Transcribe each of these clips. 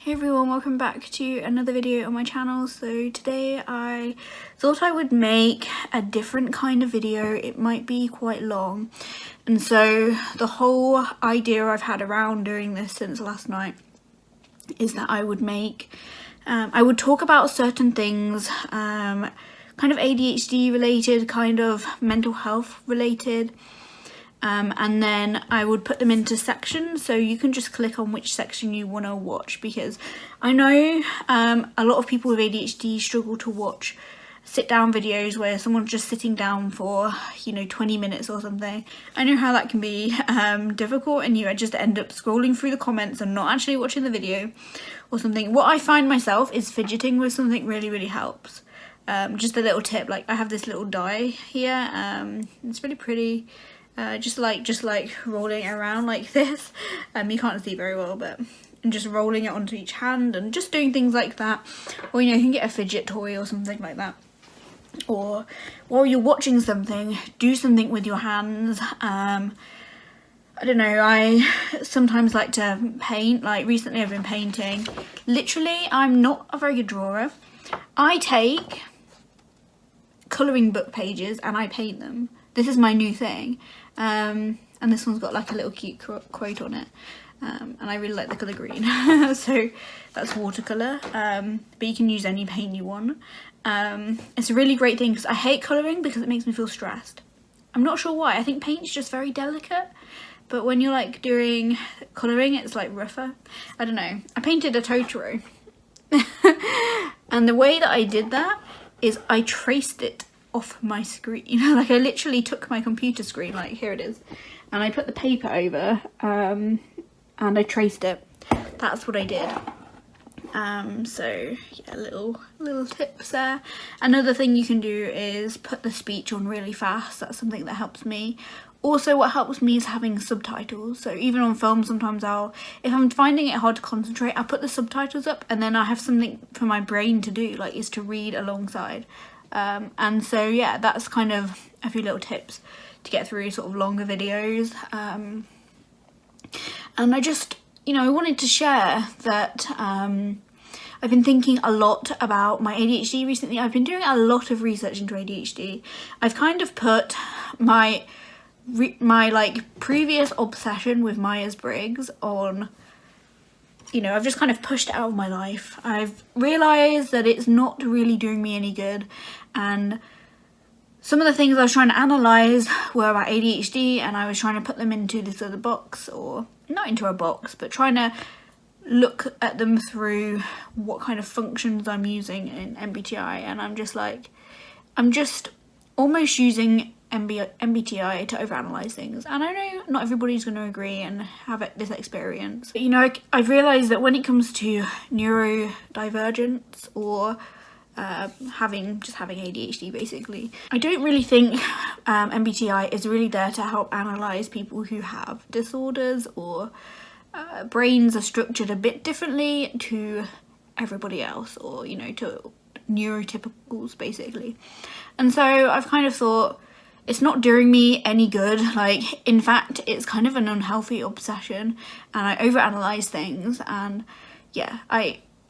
Hey everyone, welcome back to another video on my channel. So today I thought I would make a different kind of video. It might be quite long, and so the whole idea I've had around doing this since last night is that I would talk about certain things, kind of ADHD related, kind of mental health related, and then I would put them into sections, so you can just click on which section you want to watch, because I know a lot of people with ADHD struggle to watch sit down videos where someone's just sitting down for 20 minutes or something. I know how that can be difficult, and you just end up scrolling through the comments and not actually watching the video or something. What I find myself is fidgeting with something really helps. Just a little tip, like I have this little die here, it's really pretty. Just like rolling it around like this. You can't see very well, but and just rolling it onto each hand and just doing things like that. Or you can get a fidget toy or something like that. Or while you're watching something, do something with your hands. I don't know, I sometimes like to paint. Like recently I've been painting. Literally, I'm not a very good drawer. I take colouring book pages and I paint them. This is my new thing. And this one's got like a little cute quote on it. And I really like the colour green. So that's watercolour. But you can use any paint you want. It's a really great thing because I hate colouring because it makes me feel stressed. I'm not sure why. I think paint's just very delicate. But when you're like doing colouring, it's like rougher. I don't know. I painted a Totoro. And the way that I did that is I traced it off my screen. Like I literally took my computer screen, like here it is, and I put the paper over and I traced it. That's what I did. So yeah, little tips there. Another thing you can do is put the speech on really fast. That's something that helps me. Also, what helps me is having subtitles. So even on film, sometimes if I'm finding it hard to concentrate, I'll put the subtitles up and then I have something for my brain to do, like is to read alongside. And so yeah, that's kind of a few little tips to get through sort of longer videos. And I just, I wanted to share that I've been thinking a lot about my ADHD recently. I've been doing a lot of research into ADHD. I've kind of put my like previous obsession with Myers-Briggs on, I've just kind of pushed it out of my life. I've realised that it's not really doing me any good, and some of the things I was trying to analyse were about ADHD, and I was trying to put them into this other box, or not into a box, but trying to look at them through what kind of functions I'm using in MBTI, and I'm just almost using MBTI to overanalyze things. And I know not everybody's going to agree and have this experience, but I've realised that when it comes to neurodivergence or having ADHD basically, I don't really think MBTI is really there to help analyse people who have disorders or brains are structured a bit differently to everybody else, or to neurotypicals basically. And so I've kind of thought it's not doing me any good. Like, in fact, it's kind of an unhealthy obsession, and I overanalyze things, and yeah,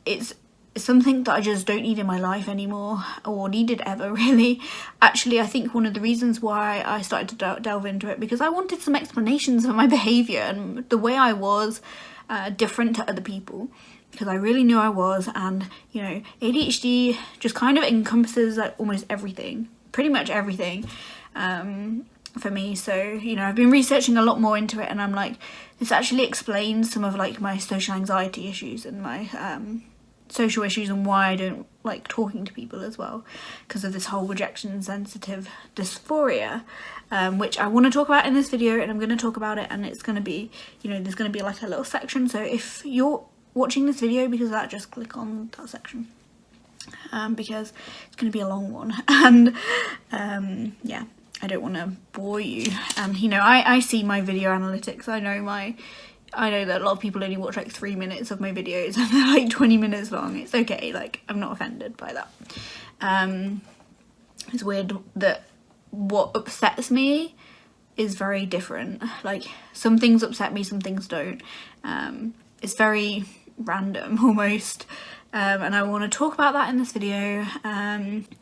it's something that I just don't need in my life anymore, or needed ever really. Actually, I think one of the reasons why I started to delve into it, because I wanted some explanations for my behaviour and the way I was different to other people, because I really knew I was. And ADHD just kind of encompasses like almost everything, pretty much everything, for me. So I've been researching a lot more into it, and I'm like, this actually explains some of like my social anxiety issues and my social issues, and why I don't like talking to people as well, because of this whole rejection sensitive dysphoria, which I want to talk about in this video, and I'm going to talk about it, and it's going to be, there's going to be like a little section. So if you're watching this video because of that, just click on that section, because it's going to be a long one. And yeah, I don't want to bore you. And I see my video analytics. I know that a lot of people only watch like 3 minutes of my videos and they're like 20 minutes long. It's okay, like I'm not offended by that. It's weird that what upsets me is very different. Like some things upset me, some things don't. It's very random almost. And I want to talk about that in this video.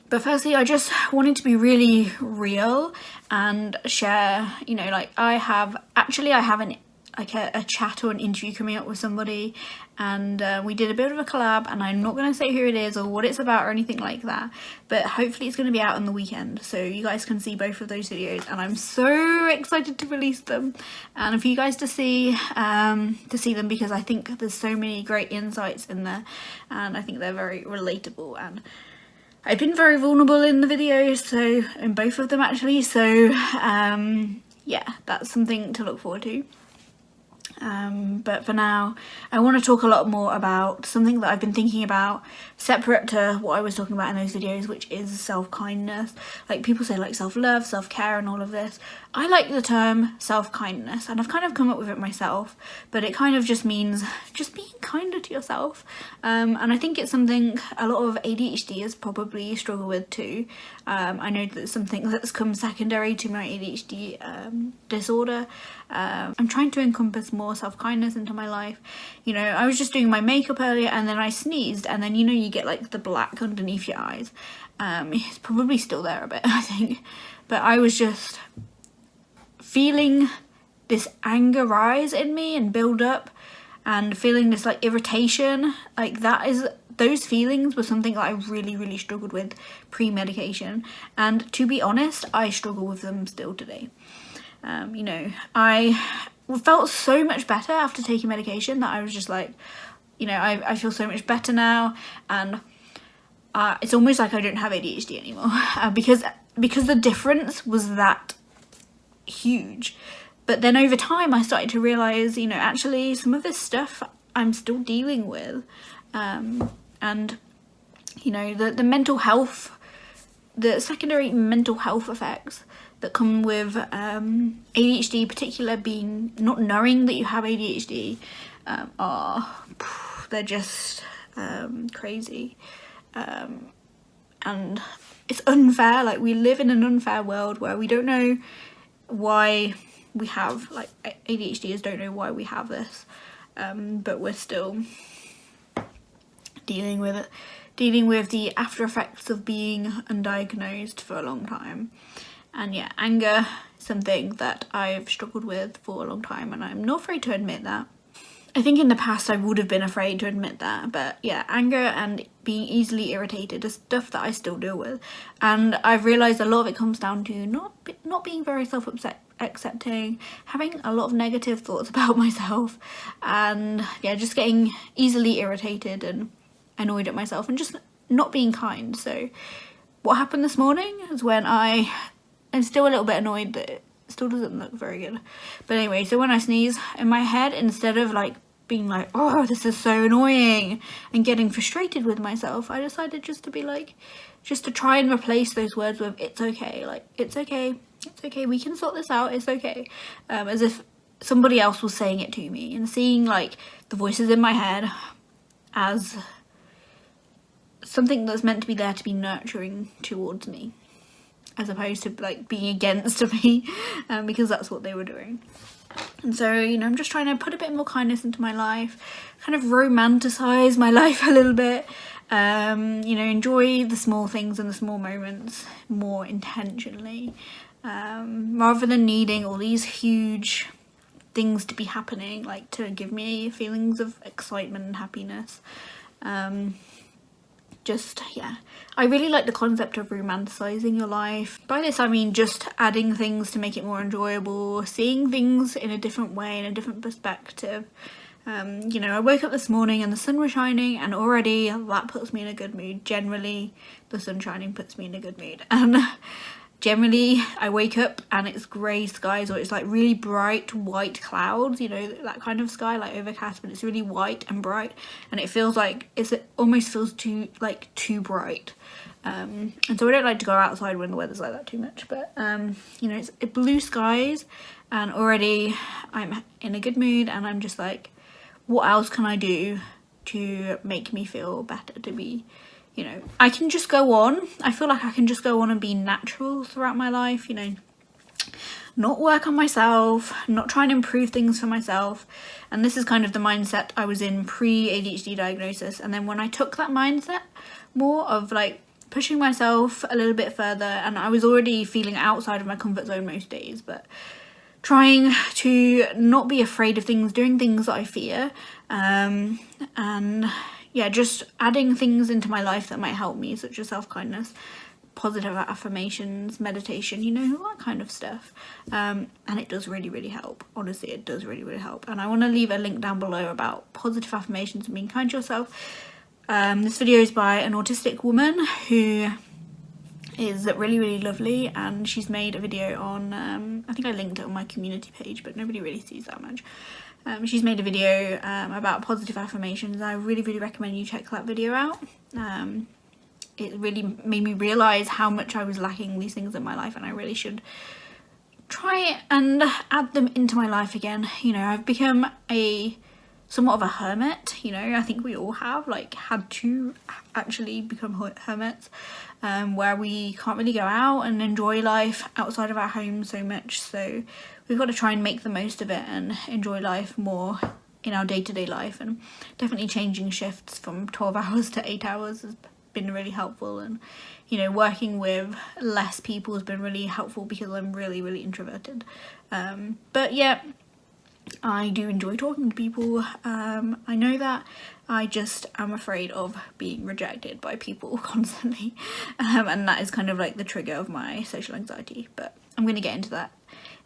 But firstly, I just wanted to be really real and share, you know, like I have a chat or an interview coming up with somebody, and we did a bit of a collab, and I'm not going to say who it is or what it's about or anything like that, but hopefully it's going to be out on the weekend so you guys can see both of those videos, and I'm so excited to release them and for you guys to see them, because I think there's so many great insights in there, and I think they're very relatable, and I've been very vulnerable in the videos, so in both of them actually, so yeah, that's something to look forward to. But for now, I want to talk a lot more about something that I've been thinking about separate to what I was talking about in those videos, which is self-kindness. Like, people say like self-love, self-care and all of this. I like the term self-kindness, and I've kind of come up with it myself, but it kind of just means just being kinder to yourself. And I think it's something a lot of ADHDers probably struggle with too. I know that's something that's come secondary to my ADHD disorder. I'm trying to encompass more self-kindness into my life. You know, I was just doing my makeup earlier and then I sneezed, and then, you know, you get like the black underneath your eyes. It's probably still there a bit, I think, but I was just feeling this anger rise in me and build up, and feeling this like irritation, like those feelings were something that I really struggled with pre-medication, and to be honest, I struggle with them still today. You know, I felt so much better after taking medication that I was just like, you know, I feel so much better now, and it's almost like I don't have ADHD anymore, because the difference was that huge. But then over time I started to realize, you know, actually some of this stuff I'm still dealing with, and you know, the mental health, the secondary mental health effects that come with ADHD, particular being not knowing that you have ADHD, they're just crazy, and it's unfair. Like, we live in an unfair world where we don't know why we have, like, ADHDers don't know why we have this, but we're still dealing with it, dealing with the after effects of being undiagnosed for a long time. And yeah, anger is something that I've struggled with for a long time, and I'm not afraid to admit that. I think in the past I would have been afraid to admit that, but yeah, anger and being easily irritated is stuff that I still deal with, and I've realised a lot of it comes down to not being very self-accepting, having a lot of negative thoughts about myself, and yeah, just getting easily irritated and annoyed at myself, and just not being kind. So what happened this morning is when I'm still a little bit annoyed that it still doesn't look very good, but anyway, so when I sneeze, in my head, instead of like being like, oh, this is so annoying, and getting frustrated with myself, I decided just to be like, just to try and replace those words with it's okay, like it's okay, we can sort this out, it's okay, as if somebody else was saying it to me, and seeing like the voices in my head as something that's meant to be there to be nurturing towards me, as opposed to like being against me, because that's what they were doing. And so, you know, I'm just trying to put a bit more kindness into my life, kind of romanticize my life a little bit, you know, enjoy the small things and the small moments more intentionally, rather than needing all these huge things to be happening, like to give me feelings of excitement and happiness. Just, yeah, I really like the concept of romanticizing your life. By this I mean just adding things to make it more enjoyable, seeing things in a different way, in a different perspective. You know, I woke up this morning and the sun was shining, and already that puts me in a good mood. Generally the sun shining puts me in a good mood, and generally I wake up and it's grey skies, or it's like really bright white clouds, you know, that kind of sky, like overcast, but it's really white and bright, and it feels like it almost feels too bright, and so I don't like to go outside when the weather's like that too much, but you know, it's blue skies, and already I'm in a good mood, and I'm just like, what else can I do to make me feel better, to be, you know, I can just go on. I feel like I can just go on and be natural throughout my life, you know, not work on myself, not try and improve things for myself. And this is kind of the mindset I was in pre-ADHD diagnosis. And then when I took that mindset more of like pushing myself a little bit further, and I was already feeling outside of my comfort zone most days, but trying to not be afraid of things, doing things that I fear, and yeah, just adding things into my life that might help me, such as self-kindness, positive affirmations, meditation, you know, that kind of stuff. And it does really help. Honestly, it does really help. And I want to leave a link down below about positive affirmations and being kind to yourself. This video is by an autistic woman who is really lovely, and she's made a video on I think I linked it on my community page, but nobody really sees that much. She's made a video about positive affirmations. I really recommend you check that video out. It really made me realise how much I was lacking these things in my life, and I really should try and add them into my life again. You know, I've become somewhat of a hermit, you know. I think we all have, like, had to actually become hermits, where we can't really go out and enjoy life outside of our home so much, so we've got to try and make the most of it and enjoy life more in our day-to-day life. And definitely changing shifts from 12 hours to 8 hours has been really helpful, and you know, working with less people has been really helpful because I'm really introverted, but yeah, I do enjoy talking to people. I know that I just am afraid of being rejected by people constantly, and that is kind of like the trigger of my social anxiety, but I'm going to get into that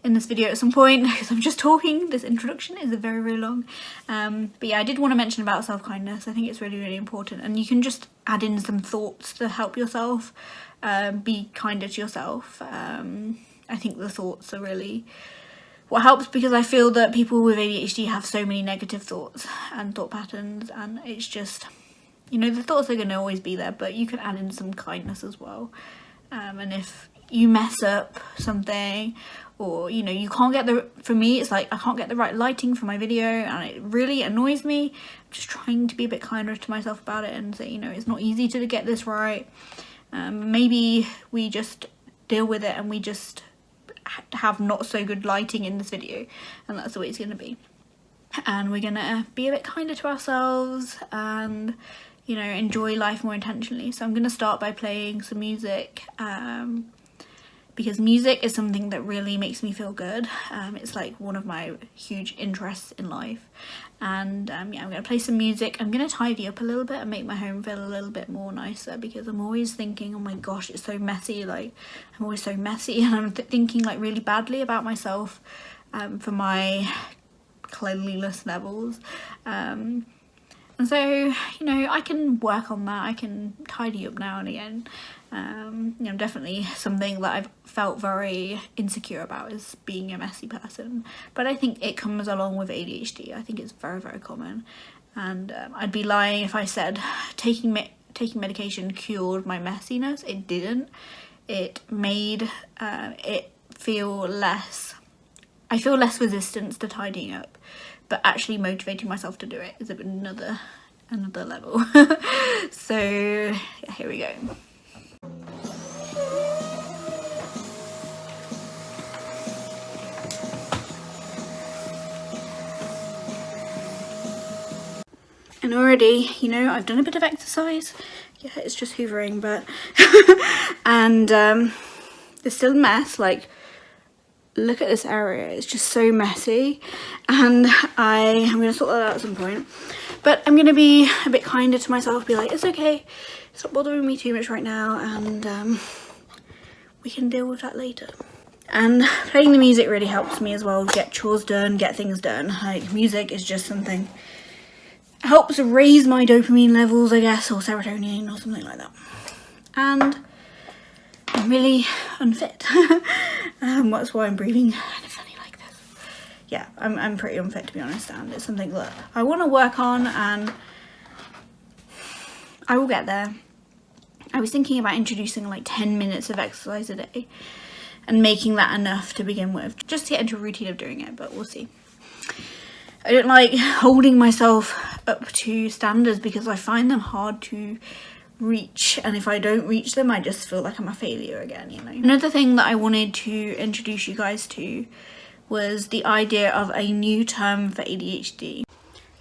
in this video at some point because I'm just talking. This introduction is very long, but yeah, I did want to mention about self-kindness. I think it's really important, and you can just add in some thoughts to help yourself be kinder to yourself. I think the thoughts are really what helps, because I feel that people with ADHD have so many negative thoughts and thought patterns, and it's just, you know, the thoughts are going to always be there, but you can add in some kindness as well. And if you mess up something, or you know, you can't get for me it's like I can't get the right lighting for my video and it really annoys me, I'm just trying to be a bit kinder to myself about it and say, you know, it's not easy to get this right. Maybe we just deal with it and we just have not so good lighting in this video, and that's the way it's going to be, and we're gonna be a bit kinder to ourselves and, you know, enjoy life more intentionally. So I'm going to start by playing some music, because music is something that really makes me feel good. It's like one of my huge interests in life, and yeah, I'm going to play some music. I'm going to tidy up a little bit and make my home feel a little bit more nicer, because I'm always thinking, oh my gosh, it's so messy, like I'm always so messy, and I'm thinking like really badly about myself for my cleanliness levels, and so, you know, I can work on that. I can tidy up now and again. You know, definitely something that I've felt very insecure about is being a messy person, but I think it comes along with ADHD. I think it's very common, and I'd be lying if I said taking medication cured my messiness. It didn't. It made it feel less, I feel less resistance to tidying up, but actually motivating myself to do it is another level. So yeah, here we go. And already, you know, I've done a bit of exercise. Yeah, it's just hoovering, but and there's still a mess. Like, look at this area, it's just so messy, and I'm gonna sort that out at some point. But I'm gonna be a bit kinder to myself, be like, it's okay, stop bothering me too much right now, and we can deal with that later. And playing the music really helps me as well, get chores done, get things done. Like, music is just something, helps raise my dopamine levels, I guess, or serotonin or something like that. And I'm really unfit. That's why I'm breathing kind of funny like this. Yeah, I'm pretty unfit, to be honest, and it's something that I want to work on, and I will get there. I was thinking about introducing like 10 minutes of exercise a day and making that enough to begin with, just to get into a routine of doing it, but we'll see. I don't like holding myself up to standards because I find them hard to reach, and if I don't reach them I just feel like I'm a failure again, you know. Another thing that I wanted to introduce you guys to was the idea of a new term for ADHD.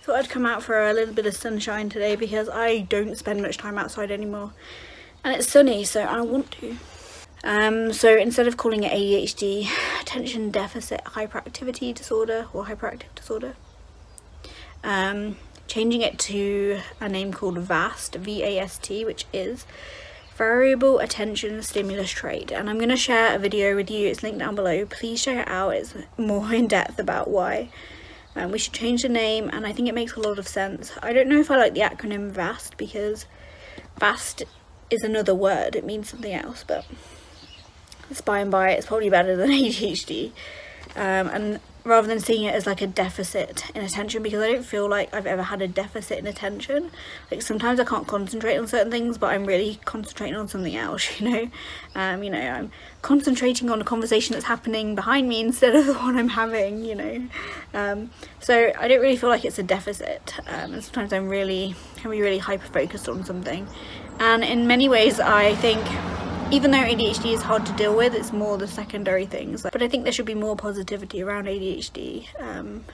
Thought I'd come out for a little bit of sunshine today because I don't spend much time outside anymore, and it's sunny, so I want to. So instead of calling it ADHD, attention deficit hyperactivity disorder or hyperactive disorder, changing it to a name called VAST, V-A-S-T, which is Variable Attention Stimulus Trait. And I'm going to share a video with you, it's linked down below. Please check it out, it's more in depth about why we should change the name, and I think it makes a lot of sense. I don't know if I like the acronym VAST because VAST is another word, it means something else, but it's by and by it's probably better than ADHD. And rather than seeing it as like a deficit in attention, because I don't feel like I've ever had a deficit in attention. Like sometimes I can't concentrate on certain things, but I'm really concentrating on something else, you know. I'm concentrating on a conversation that's happening behind me instead of the one I'm having, you know. So I don't really feel like it's a deficit, and sometimes can be really hyper focused on something, and in many ways I think, even though ADHD is hard to deal with, it's more the secondary things. But I think there should be more positivity around ADHD,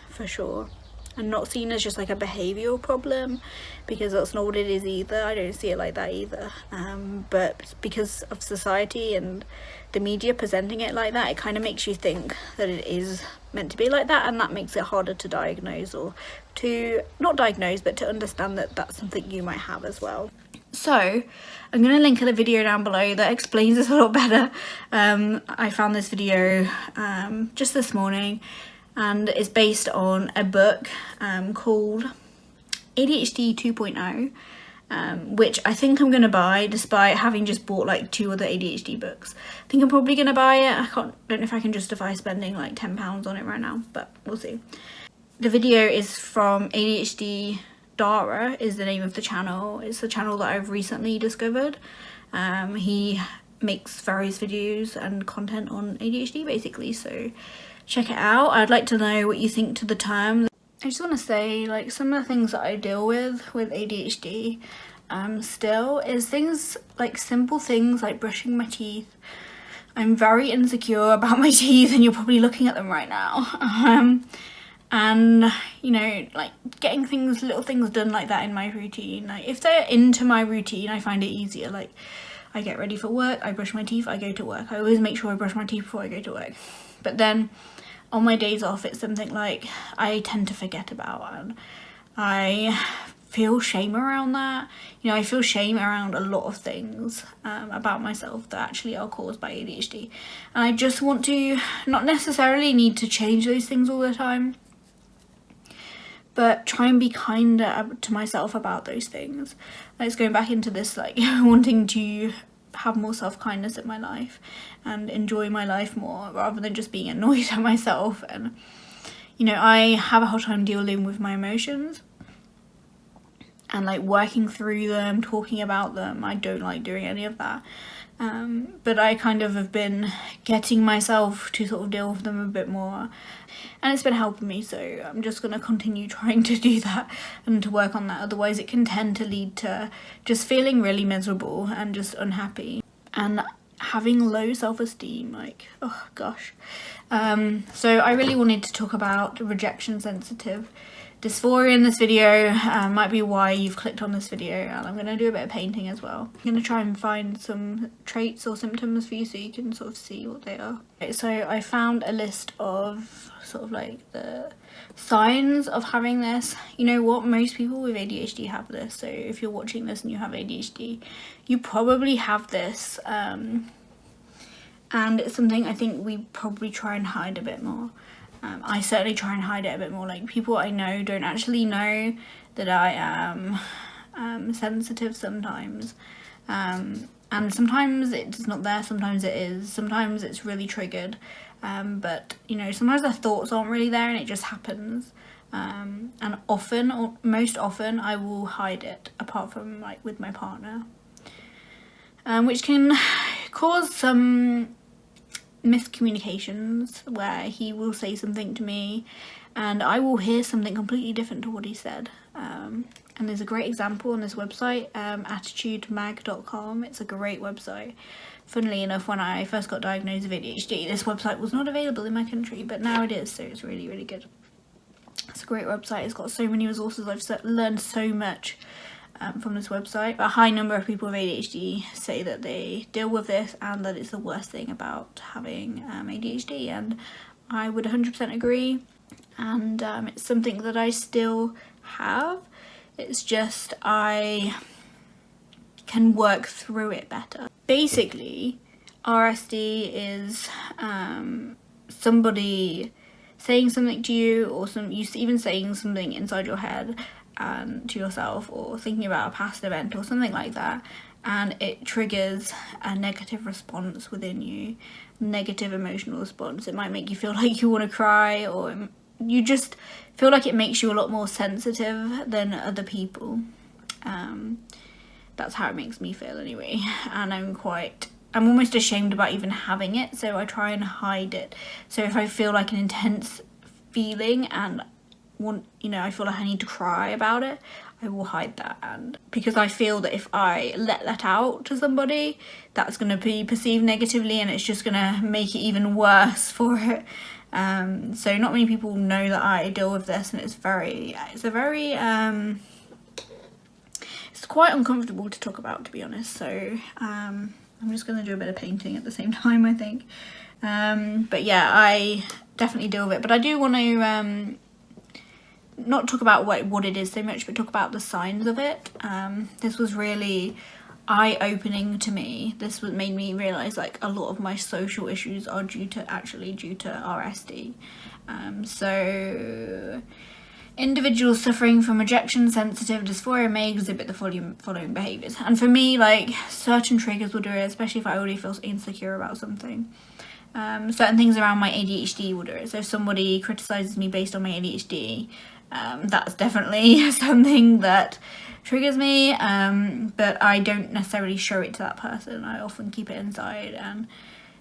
for sure. And not seen as just like a behavioural problem, because that's not what it is either. I don't see it like that either. But because of society and the media presenting it like that, it kind of makes you think that it is meant to be like that, and that makes it harder to diagnose, or to, not diagnose, but to understand that that's something you might have as well. So I'm going to link a video down below that explains this a lot better. I found this video just this morning, and it's based on a book called ADHD 2.0, which I think I'm going to buy, despite having just bought like 2 other ADHD books. I think I'm probably going to buy it. I don't know if I can justify spending like £10 on it right now, but we'll see. The video is from ADHD Dara is the name of the channel. It's the channel that I've recently discovered. He makes various videos and content on ADHD basically, so check it out. I'd like to know what you think to the term. I just want to say, like, some of the things that I deal with ADHD still is things like simple things like brushing my teeth. I'm very insecure about my teeth, and you're probably looking at them right now. And you know, like getting little things done like that in my routine, like if they're into my routine, I find it easier. Like I get ready for work, I brush my teeth, I go to work. I always make sure I brush my teeth before I go to work. But then on my days off, it's something like I tend to forget about, and I feel shame around that. You know, I feel shame around a lot of things about myself that actually are caused by ADHD, and I just want to not necessarily need to change those things all the time, but try and be kinder to myself about those things. Like, it's going back into this, like, wanting to have more self-kindness in my life and enjoy my life more, rather than just being annoyed at myself. And, you know, I have a hard time dealing with my emotions and, like, working through them, talking about them. I don't like doing any of that. But I kind of have been getting myself to sort of deal with them a bit more, and it's been helping me, so I'm just going to continue trying to do that and to work on that. Otherwise it can tend to lead to just feeling really miserable and just unhappy and having low self-esteem, like, oh gosh. So I really wanted to talk about rejection sensitive dysphoria in this video. Might be why you've clicked on this video, and I'm going to do a bit of painting as well. I'm going to try and find some traits or symptoms for you so you can sort of see what they are. Okay, so I found a list of sort of like the signs of having this. You know what, most people with ADHD have this, so if you're watching this and you have ADHD, you probably have this, and it's something I think we probably try and hide a bit more. I certainly try and hide it a bit more. Like, people I know don't actually know that I am sensitive sometimes, and sometimes it's not there, sometimes it is, sometimes it's really triggered, but you know, sometimes the thoughts aren't really there and it just happens, and often, or most often, I will hide it, apart from like with my partner, which can cause some miscommunications where he will say something to me and I will hear something completely different to what he said, And there's a great example on this website, attitudemag.com. It's a great website. Funnily enough, when I first got diagnosed with ADHD, this website was not available in my country, but now it is, so it's really, really good. It's a great website. It's got so many resources. I've learned so much from this website. A high number of people with ADHD say that they deal with this and that it's the worst thing about having ADHD, and I would 100% agree. And it's something that I still have. It's just I can work through it better. Basically, RSD is somebody saying something to you, or you even saying something inside your head and to yourself, or thinking about a past event or something like that, and it triggers a negative response within you, negative emotional response. It might make you feel like you want to cry, or you just feel like it makes you a lot more sensitive than other people. That's how it makes me feel anyway, and I'm almost ashamed about even having it, so I try and hide it. So if I feel like an intense feeling and I feel like I need to cry about it, I will hide that, and because I feel that if I let that out to somebody, that's going to be perceived negatively, and it's just going to make it even worse for it. So not many people know that I deal with this, and it's quite uncomfortable to talk about, to be honest. So I'm just going to do a bit of painting at the same time, I think. But yeah, I definitely deal with it, but I do want to not talk about what it is so much, but talk about the signs of it. This was really eye-opening to me. This made me realise like a lot of my social issues are due to RSD. So individuals suffering from rejection sensitive dysphoria may exhibit the following behaviours. And for me, like, certain triggers will do it, especially if I already feel insecure about something. Certain things around my ADHD will do it. So if somebody criticises me based on my ADHD, that's definitely something that triggers me, but I don't necessarily show it to that person. I often keep it inside, and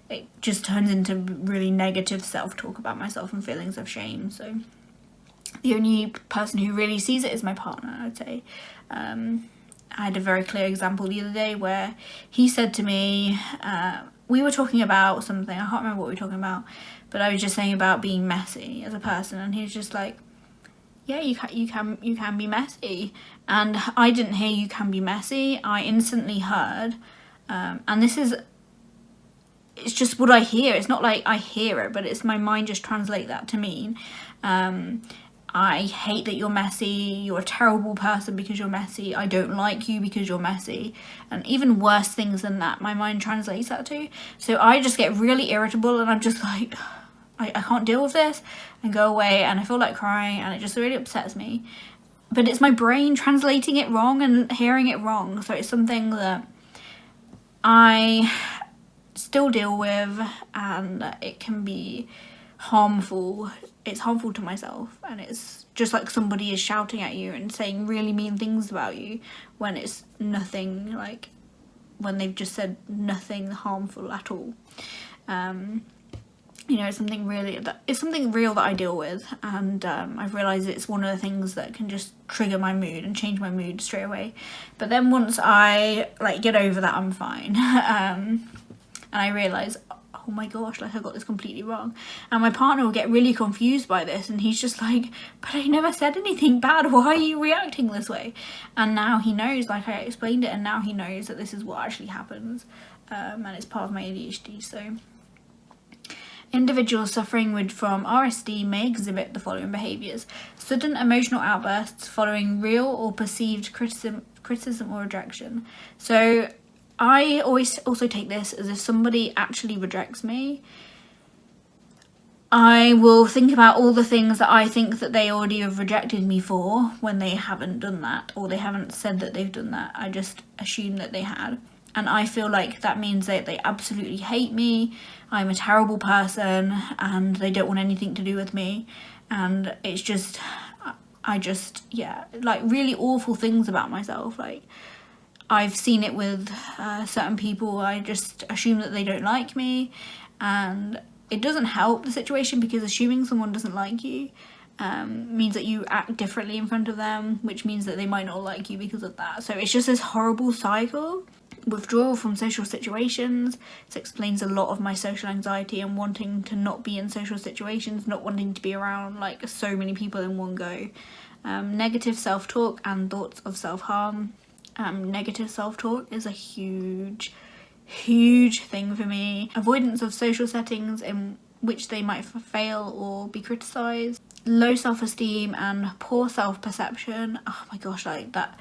it just turns into really negative self-talk about myself and feelings of shame. So the only person who really sees it is my partner, I'd say. I had a very clear example the other day where he said to me, we were talking about something, I can't remember what we were talking about, but I was just saying about being messy as a person, and he was just like, yeah, you can be messy. And I didn't hear you can be messy. I instantly heard, and it's just what I hear. It's not like I hear it, but it's my mind just translate that to mean, I hate that you're messy, you're a terrible person because you're messy, I don't like you because you're messy, and even worse things than that, my mind translates that to. So I just get really irritable, and I'm just like, I can't deal with this, and go away, and I feel like crying, and it just really upsets me. But it's my brain translating it wrong and hearing it wrong, so it's something that I still deal with, and it can be harmful. It's harmful to myself, and it's just like somebody is shouting at you and saying really mean things about you when it's nothing, like when they've just said nothing harmful at all. It's something real that I deal with, and I've realised it's one of the things that can just trigger my mood and change my mood straight away. But then once I get over that, I'm fine. And I realise, oh my gosh, I got this completely wrong. And my partner will get really confused by this, and he's just like, but I never said anything bad, why are you reacting this way? And now he knows, I explained it, and now he knows that this is what actually happens, and it's part of my ADHD. So individuals suffering from RSD may exhibit the following behaviours: sudden emotional outbursts following real or perceived criticism or rejection. So I always also take this as if somebody actually rejects me, I will think about all the things that I think that they already have rejected me for when they haven't done that, or they haven't said that they've done that. I just assume that they had. And I feel like that means that they absolutely hate me, I'm a terrible person, and they don't want anything to do with me. And it's just, really awful things about myself. I've seen it with certain people. I just assume that they don't like me, and it doesn't help the situation, because assuming someone doesn't like you means that you act differently in front of them, which means that they might not like you because of that. So it's just this horrible cycle. Withdrawal from social situations. This explains a lot of my social anxiety and wanting to not be in social situations, not wanting to be around like so many people in one go. Negative self-talk and thoughts of self-harm. Negative self-talk is a huge thing for me. Avoidance of social settings in which they might fail or be criticised. Low self-esteem and poor self-perception. Oh my gosh, like that.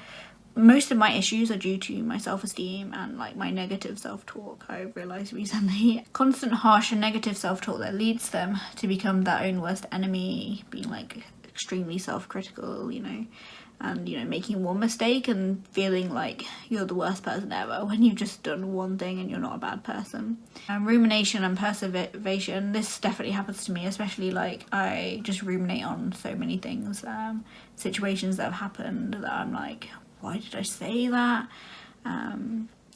Most of my issues are due to my self-esteem and like my negative self-talk, I've realised recently. Constant harsh and negative self-talk that leads them to become their own worst enemy, being like extremely self-critical, you know, and you know, making one mistake and feeling like you're the worst person ever when you've just done one thing and you're not a bad person. Rumination and perseveration. This definitely happens to me, especially like I just ruminate on so many things, situations that have happened that I'm like, why did I say that?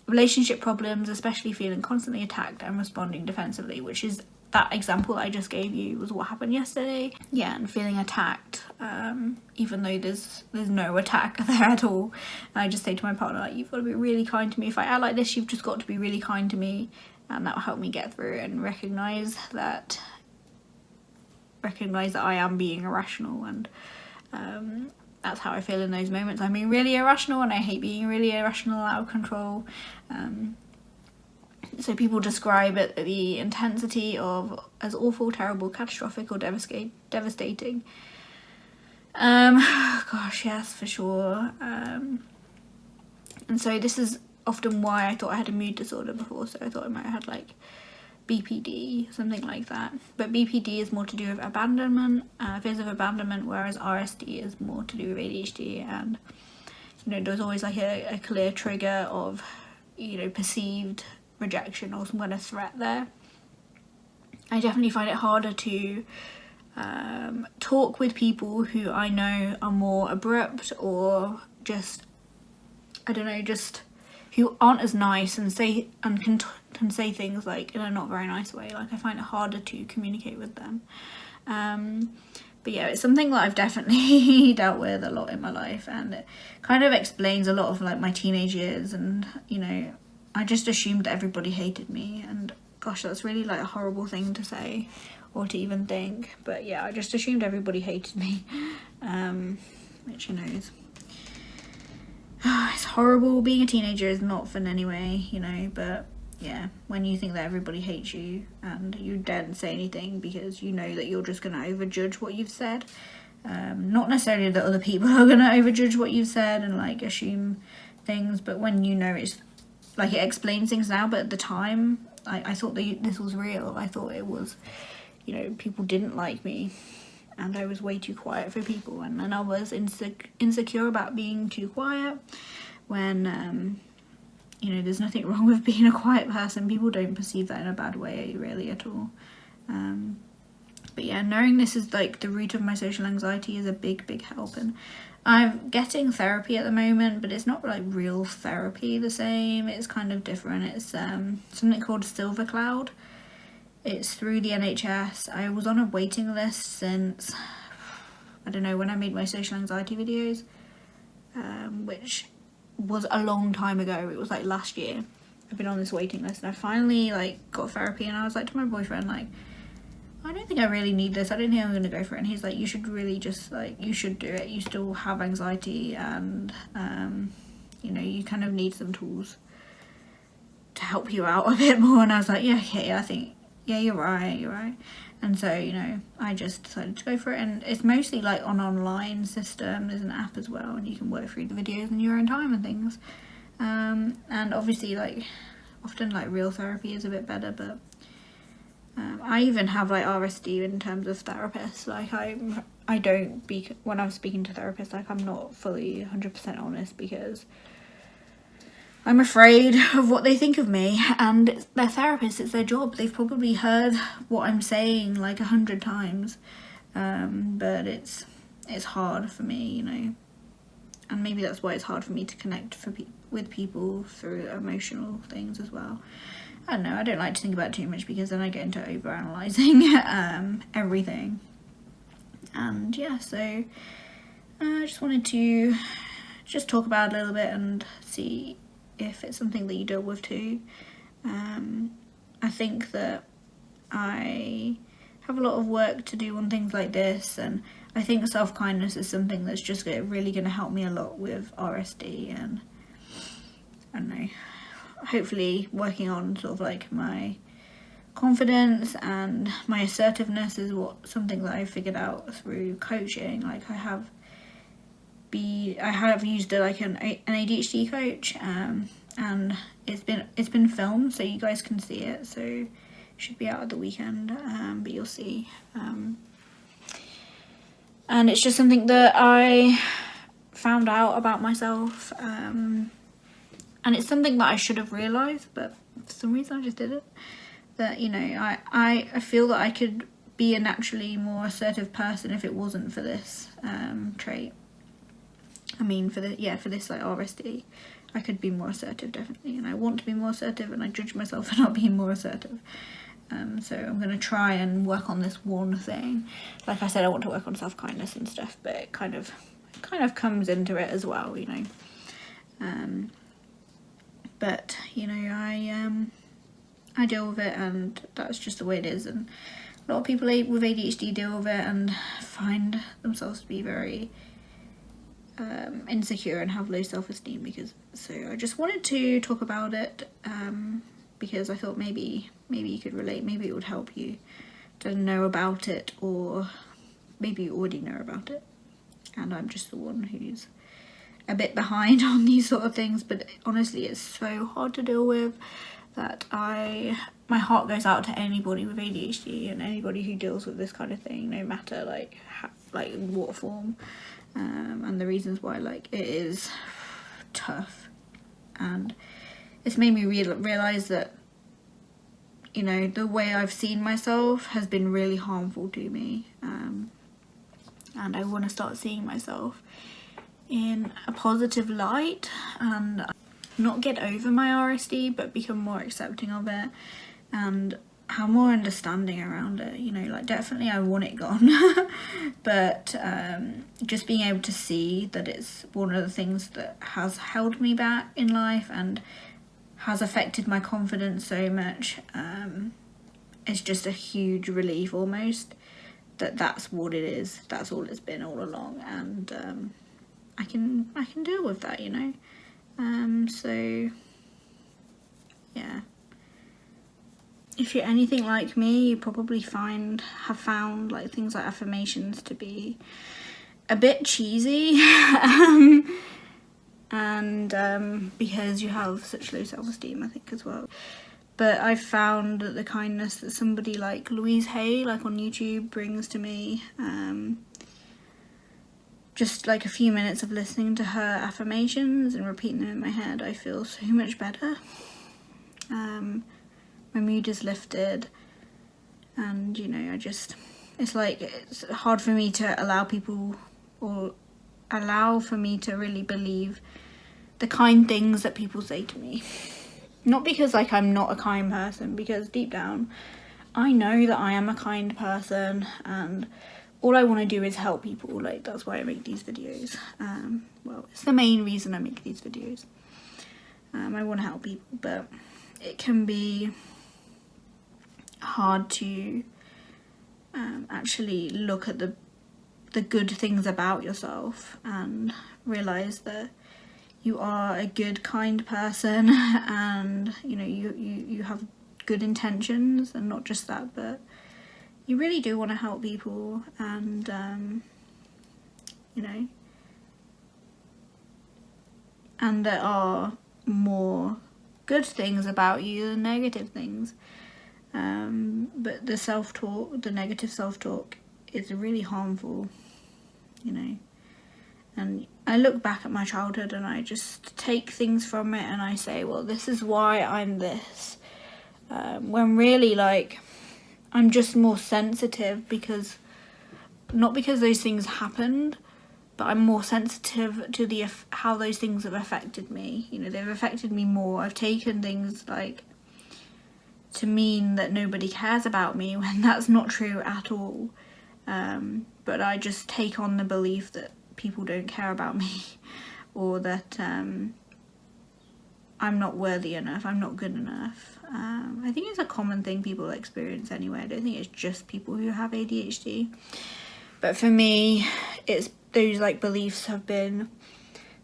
Relationship problems, especially feeling constantly attacked and responding defensively, which is that example I just gave you was what happened yesterday. Yeah, and feeling attacked, even though there's no attack there at all. And I just say to my partner, like, you've got to be really kind to me. If I act like this, you've just got to be really kind to me, and that will help me get through and recognise that I am being irrational, and that's how I feel in those moments. I'm being really irrational, and I hate being really irrational, out of control. So people describe it, the intensity of as awful, terrible, catastrophic, or devastating. Gosh, yes, for sure. And so this is often why I thought I had a mood disorder before. So I thought I might have had like BPD, something like that. But BPD is more to do with abandonment, fears of abandonment, whereas RSD is more to do with ADHD. And you know, there's always like a clear trigger of, you know, perceived rejection or some kind of threat there. I definitely find it harder to talk with people who I know are more abrupt or just, I don't know, just who aren't as nice and say and can say things like in a not very nice way. Like I find it harder to communicate with them. But yeah, it's something that I've definitely dealt with a lot in my life, and it kind of explains a lot of like my teenage years. And you know, I just assumed that everybody hated me, and gosh, that's really like a horrible thing to say or to even think. But yeah, I just assumed everybody hated me, which, you know, is it's horrible. Being a teenager is not fun anyway, you know. But yeah, when you think that everybody hates you and you daren't say anything because you know that you're just going to overjudge what you've said, not necessarily that other people are going to overjudge what you've said and like assume things, but when you know it's like, it explains things now, but at the time I thought that this was real. I thought it was, you know, people didn't like me and I was way too quiet for people, and then I was insecure about being too quiet when you know, there's nothing wrong with being a quiet person. People don't perceive that in a bad way really at all. But yeah, knowing this is like the root of my social anxiety is a big help. And I'm getting therapy at the moment, but it's not like real therapy the same. It's kind of different. It's something called Silver Cloud. It's through the NHS. I was on a waiting list since, I don't know, when I made my social anxiety videos, which was a long time ago. It was like last year. I've been on this waiting list, and I finally like got therapy, and I was like to my boyfriend, like, I don't think I really need this. I don't think I'm going to go for it. And he's like, you should really just like, you should do it. You still have anxiety, and you know, you kind of need some tools to help you out a bit more. And I was like, yeah, okay, I think, yeah, you're right. And so, you know, I just decided to go for it. And it's mostly like an online system. There's an app as well, and you can work through the videos in your own time and things. And obviously, like, often like real therapy is a bit better, but I even have like RSD in terms of therapists. Like I don't when I'm speaking to therapists, like I'm not fully 100% honest because I'm afraid of what they think of me, and they're therapists, it's their job. They've probably heard what I'm saying like 100 times, but it's hard for me, you know, and maybe that's why it's hard for me to connect with people through emotional things as well. I don't know, I don't like to think about it too much because then I get into overanalyzing everything. And yeah, so I just wanted to just talk about it a little bit and see if it's something that you deal with too. I think that I have a lot of work to do on things like this, and I think self-kindness is something that's just really going to help me a lot with RSD, and I don't know, hopefully working on sort of like my confidence and my assertiveness is something that I figured out through coaching. Like I have used like an ADHD coach, and it's been filmed so you guys can see it, so it should be out at the weekend, but you'll see, and it's just something that I found out about myself, and it's something that I should have realised, but for some reason I just didn't. That, you know, I feel that I could be a naturally more assertive person if it wasn't for this trait. I mean, for this like RSD, I could be more assertive, definitely, and I want to be more assertive, and I judge myself for not being more assertive. So I'm going to try and work on this one thing. Like I said, I want to work on self-kindness and stuff, but it kind of comes into it as well, you know. But you know, I deal with it, and that's just the way it is. And a lot of people with ADHD deal with it and find themselves to be very insecure and have low self-esteem so I just wanted to talk about it, because I thought maybe you could relate, maybe it would help you to know about it, or maybe you already know about it and I'm just the one who's a bit behind on these sort of things. But honestly, it's so hard to deal with that my heart goes out to anybody with ADHD and anybody who deals with this kind of thing, no matter like what form, and the reasons why, like, it is tough. And it's made me realise that, you know, the way I've seen myself has been really harmful to me, and I want to start seeing myself in a positive light and not get over my RSD, but become more accepting of it and have more understanding around it. You know, like, definitely I want it gone, but just being able to see that it's one of the things that has held me back in life and has affected my confidence so much, it's just a huge relief almost that that's what it is, that's all it's been all along, and I can deal with that, you know. So yeah, if you're anything like me, you probably have found like things like affirmations to be a bit cheesy, and because you have such low self-esteem, I think, as well. But I've found that the kindness that somebody like Louise Hay, like on YouTube, brings to me, just like a few minutes of listening to her affirmations and repeating them in my head, I feel so much better. My mood is lifted, and, you know, it's hard for me to allow for me to really believe the kind things that people say to me. Not because, like, I'm not a kind person, because deep down I know that I am a kind person, and all I want to do is help people. Like, that's why I make these videos. Well, it's the main reason I make these videos. I want to help people, but it can be hard to actually look at the good things about yourself and realise that you are a good, kind person, and, you know, you have good intentions, and not just that, but you really do want to help people, and you know, and there are more good things about you than negative things, but the negative self-talk is really harmful, you know. And I look back at my childhood and I just take things from it and I say, well, this is why I'm this, when really, like, I'm just more sensitive not because those things happened, but I'm more sensitive to how those things have affected me. You know, they've affected me more. I've taken things, like, to mean that nobody cares about me, when that's not true at all. but I just take on the belief that people don't care about me, or that I'm not worthy enough, I'm not good enough. I think it's a common thing people experience anyway. I don't think it's just people who have ADHD. But for me, it's those like beliefs have been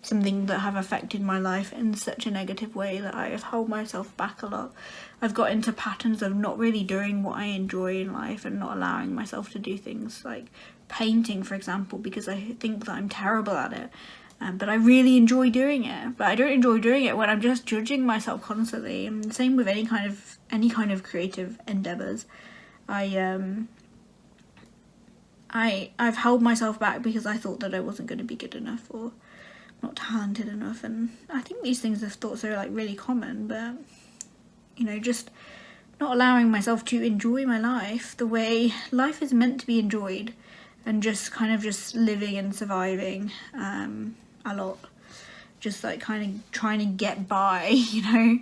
something that have affected my life in such a negative way that I have held myself back a lot. I've got into patterns of not really doing what I enjoy in life and not allowing myself to do things like painting, for example, because I think that I'm terrible at it. But I really enjoy doing it. But I don't enjoy doing it when I'm just judging myself constantly. And same with any kind of creative endeavours. I've held myself back because I thought that I wasn't going to be good enough or not talented enough. And I think these things are thoughts are like really common, but you know, just not allowing myself to enjoy my life the way life is meant to be enjoyed, and just kind of just living and surviving a lot, just like kind of trying to get by, you know.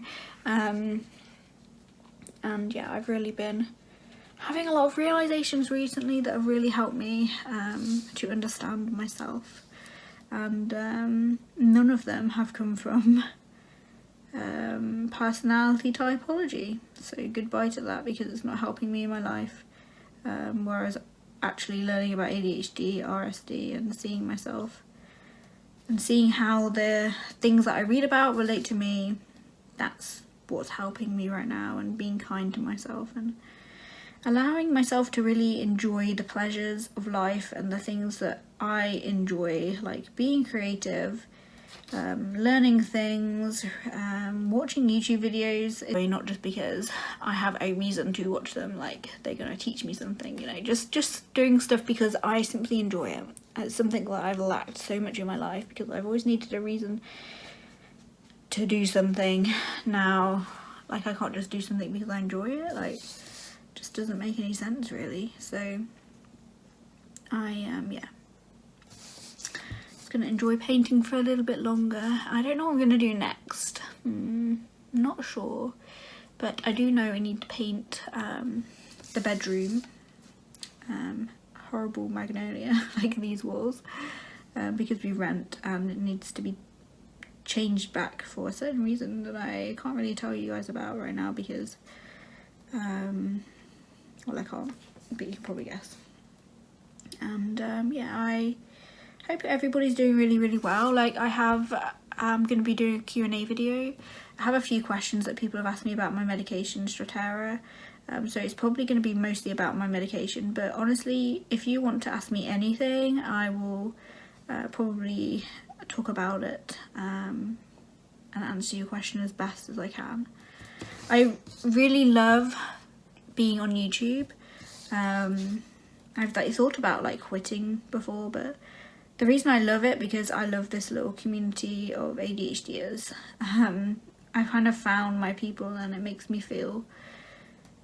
And yeah, I've really been having a lot of realizations recently that have really helped me to understand myself, and none of them have come from personality typology, so goodbye to that, because it's not helping me in my life. Whereas actually learning about ADHD, RSD, and seeing myself and seeing how the things that I read about relate to me, that's what's helping me right now, and being kind to myself and allowing myself to really enjoy the pleasures of life and the things that I enjoy, like being creative, learning things, watching YouTube videos, not just because I have a reason to watch them, like they're gonna teach me something, you know, just doing stuff because I simply enjoy it. It's something that I've lacked so much in my life, because I've always needed a reason to do something. Now, like, I can't just do something because I enjoy it, like, just doesn't make any sense really. So yeah, gonna enjoy painting for a little bit longer. I don't know what I'm gonna do next. Not sure, but I do know I need to paint the bedroom horrible magnolia, like these walls, because we rent and it needs to be changed back for a certain reason that I can't really tell you guys about right now, because well, I can't, but you can probably guess. And yeah, I hope everybody's doing really well. Like, I'm going to be doing a Q&A video. I have a few questions that people have asked me about my medication, Strattera. So it's probably going to be mostly about my medication. But honestly, if you want to ask me anything, I will probably talk about it and answer your question as best as I can. I really love being on YouTube. I've like thought about like quitting before, but the reason I love it, because I love this little community of ADHDers. I kind of found my people, and it makes me feel,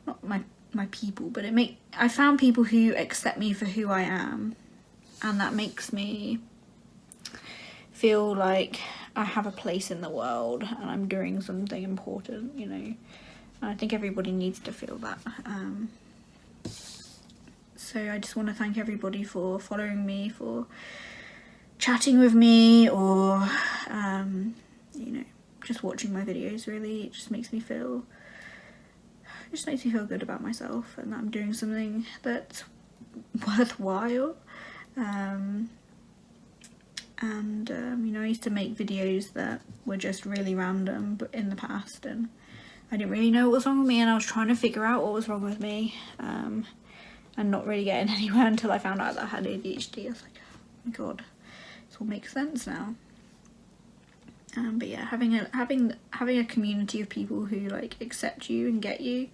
not my people, but I found people who accept me for who I am, and that makes me feel like I have a place in the world and I'm doing something important, you know. And I think everybody needs to feel that. So I just want to thank everybody for following me, for chatting with me, or you know, just watching my videos. Really, it just makes me feel good about myself, and that I'm doing something that's worthwhile. You know, I used to make videos that were just really random, but in the past, and I didn't really know what was wrong with me, and I was trying to figure out what was wrong with me, and not really getting anywhere until I found out that I had ADHD. I was like, oh my god, this all makes sense now. But yeah, having a community of people who like accept you and get you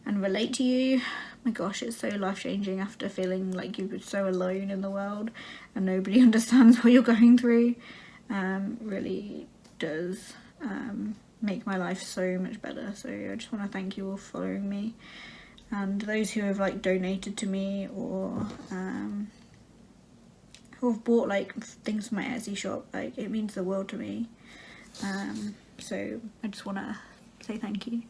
and relate to you, my gosh, it's so life-changing after feeling like you were so alone in the world and nobody understands what you're going through. Really does make my life so much better. So I just want to thank you all for following me, and those who have like donated to me, or who have bought like things from my Etsy shop. Like, it means the world to me. So I just want to say thank you.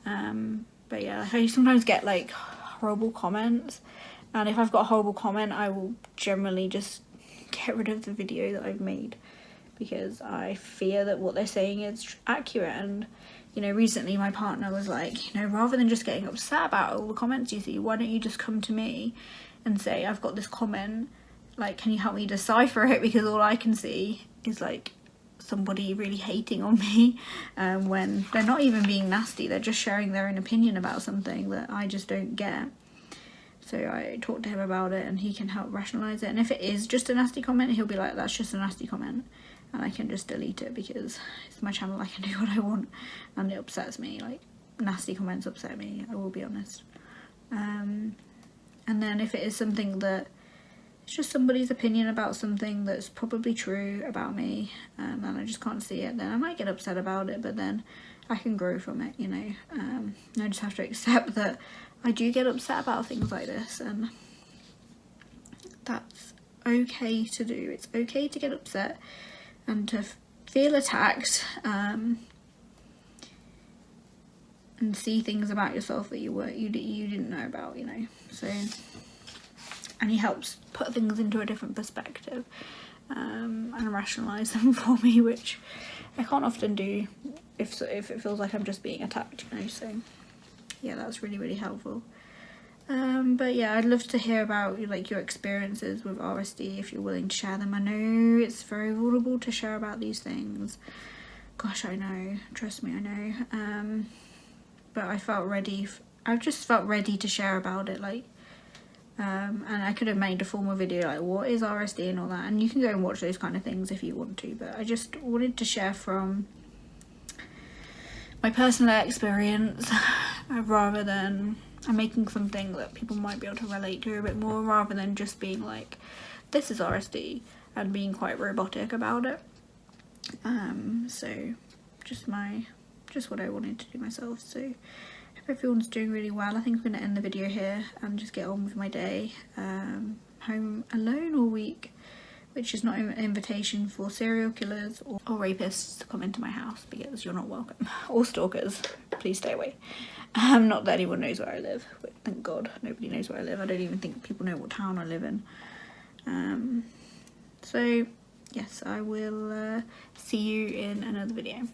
But yeah, I sometimes get like horrible comments, And if I've got a horrible comment, I will generally just get rid of the video that I've made, because I fear that what they're saying is accurate. And you know, recently my partner was like, you know, rather than just getting upset about all the comments you see, why don't you just come to me and say, I've got this comment, like, can you help me decipher it, because all I can see is like somebody really hating on me, when they're not even being nasty, they're just sharing their own opinion about something that I just don't get. So I talked to him about it, and he can help rationalise it. And if it is just a nasty comment, he'll be like, that's just a nasty comment, and I can just delete it, because it's my channel, I can do what I want, and it upsets me. Like, nasty comments upset me, I will be honest. And then if it is something that it's just somebody's opinion about something that's probably true about me, and I just can't see it, then I might get upset about it, but then I can grow from it, you know. I just have to accept that I do get upset about things like this, and that's okay to do. It's okay to get upset and to feel attacked, and see things about yourself that you didn't know about, you know. So, and he helps put things into a different perspective, and rationalise them for me, which I can't often do if it feels like I'm just being attacked, you know. So yeah, that's really, really helpful. But yeah, I'd love to hear about like your experiences with RSD, if you're willing to share them. I know it's very vulnerable to share about these things. Gosh, I know, trust me, I know. But I felt ready. I just felt ready to share about it, like. And I could have made a formal video like what is RSD and all that, and you can go and watch those kind of things if you want to, but I just wanted to share from my personal experience, rather than I'm making something that people might be able to relate to a bit more, rather than just being like, this is RSD, and being quite robotic about it. So just what I wanted to do myself. So hope everyone's doing really well. I think I'm going to end the video here and just get on with my day. Home alone all week, which is not an invitation for serial killers or rapists to come into my house, because you're not welcome. Or stalkers, please stay away. Not that anyone knows where I live, but thank God nobody knows where I live. I don't even think people know what town I live in. So yes, I will see you in another video.